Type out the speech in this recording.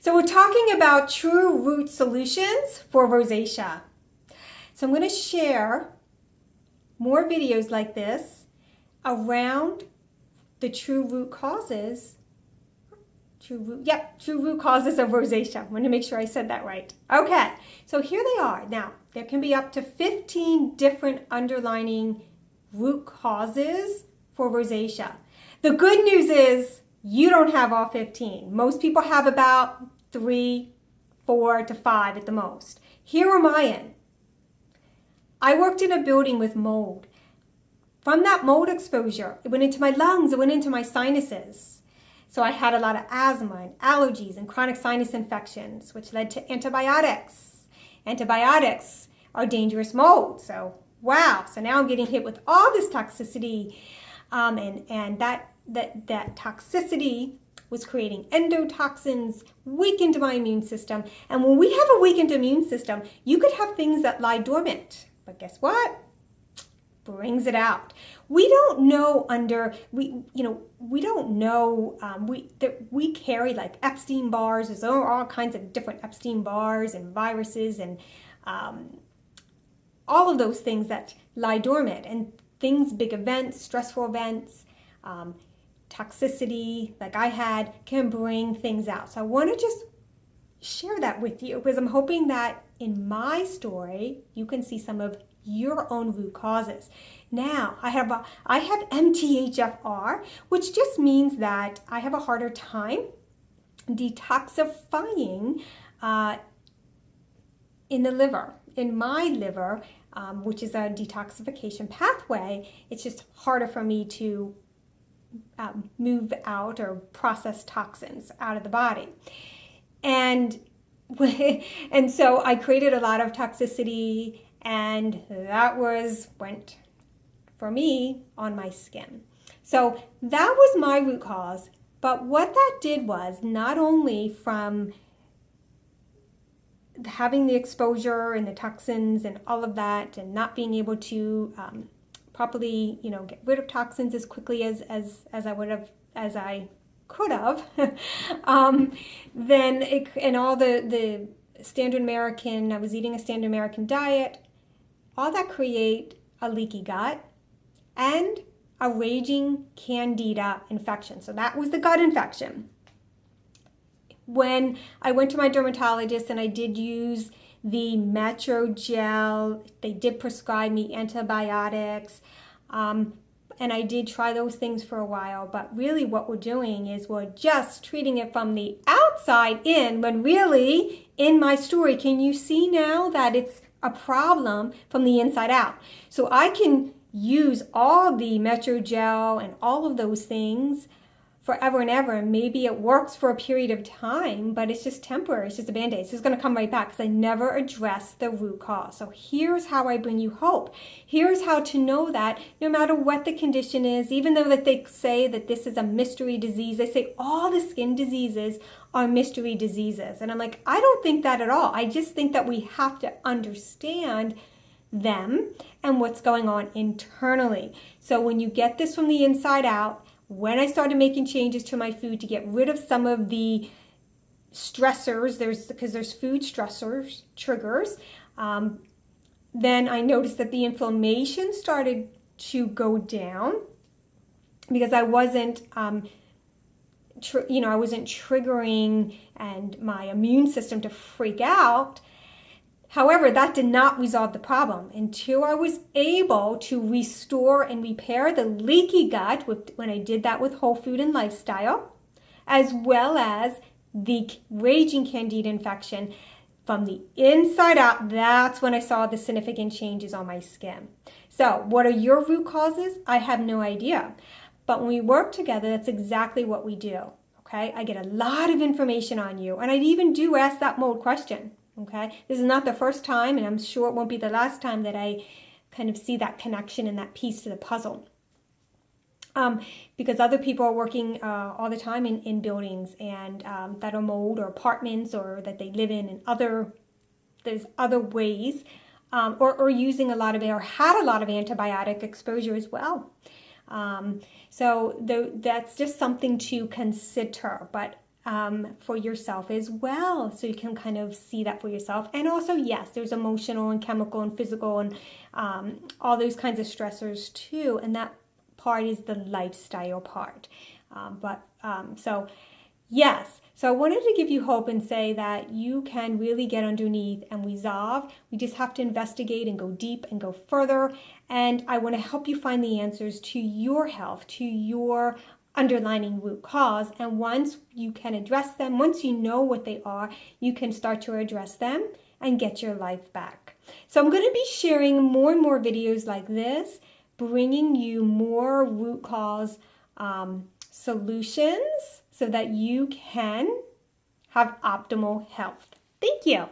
So we're talking about true root solutions for rosacea. So I'm going to share more videos like this around the true root causes. True root causes of rosacea. I want to make sure I said that right. Okay, so here they are. Now, there can be up to 15 different underlying root causes for rosacea. The good news is you don't have all 15. Most people have about 3, 4 to 5 at the most. Here am I in. I worked in a building with mold. From that mold exposure, it went into my lungs, it went into my sinuses. So I had a lot of asthma and allergies and chronic sinus infections, which led to antibiotics. Antibiotics are dangerous mold. So wow, so now I'm getting hit with all this toxicity, and that toxicity was creating endotoxins, weakened my immune system. And when we have a weakened immune system, you could have things that lie dormant. But guess what? Brings it out. We don't know we carry like Epstein bars. There's all kinds of different Epstein bars and viruses and all of those things that lie dormant, and things, big events, stressful events, toxicity like I had can bring things out. So I want to just share that with you because I'm hoping that in my story you can see some of your own root causes. Now, I have MTHFR, which just means that I have a harder time detoxifying in the liver. In my liver, which is a detoxification pathway, it's just harder for me to move out or process toxins out of the body. And so I created a lot of toxicity, and that went for me on my skin. So that was my root cause. But what that did was, not only from having the exposure and the toxins and all of that, and not being able to properly, get rid of toxins as quickly as I could have, and all the standard American, I was eating a standard American diet, all that create a leaky gut and a raging candida infection. So that was the gut infection. When I went to my dermatologist and I did use the Metro gel, they did prescribe me antibiotics, and I did try those things for a while, but really what we're doing is we're just treating it from the outside in, when really, in my story, can you see now that it's a problem from the inside out? So I can use all the Metro gel and all of those things forever and ever, and maybe it works for a period of time, but it's just temporary. It's just a band-aid. It's just going to come right back because I never address the root cause. So here's how I bring you hope. Here's how to know that no matter what the condition is, even though that they say that this is a mystery disease, they say all the skin diseases are mystery diseases. And I'm like, I don't think that at all. I just think that we have to understand them and what's going on internally. So when you get this from the inside out, when I started making changes to my food to get rid of some of the stressors, because there's food stressors, triggers, then I noticed that the inflammation started to go down because I wasn't, I wasn't triggering and my immune system to freak out. However, that did not resolve the problem until I was able to restore and repair the leaky gut when I did that with whole food and lifestyle, as well as the raging candida infection from the inside out. That's when I saw the significant changes on my skin. So what are your root causes? I have no idea. But when we work together, that's exactly what we do. Okay, I get a lot of information on you, and I even do ask that mold question. Okay, this is not the first time, and I'm sure it won't be the last time that I kind of see that connection and that piece to the puzzle. Because other people are working all the time in buildings and that are mold, or apartments, or that they live in, and there's other ways, or using a lot of, or had a lot of antibiotic exposure as well. So that's just something to consider. But for yourself as well, so you can kind of see that for yourself. And also, yes, there's emotional and chemical and physical and all those kinds of stressors too, and that part is the lifestyle part. Yes, so I wanted to give you hope and say that you can really get underneath and resolve. We just have to investigate and go deep and go further, and I want to help you find the answers to your health, to your underlying root cause. And once you can address them, once you know what they are, you can start to address them and get your life back. So I'm going to be sharing more and more videos like this, bringing you more root cause solutions so that you can have optimal health. Thank you.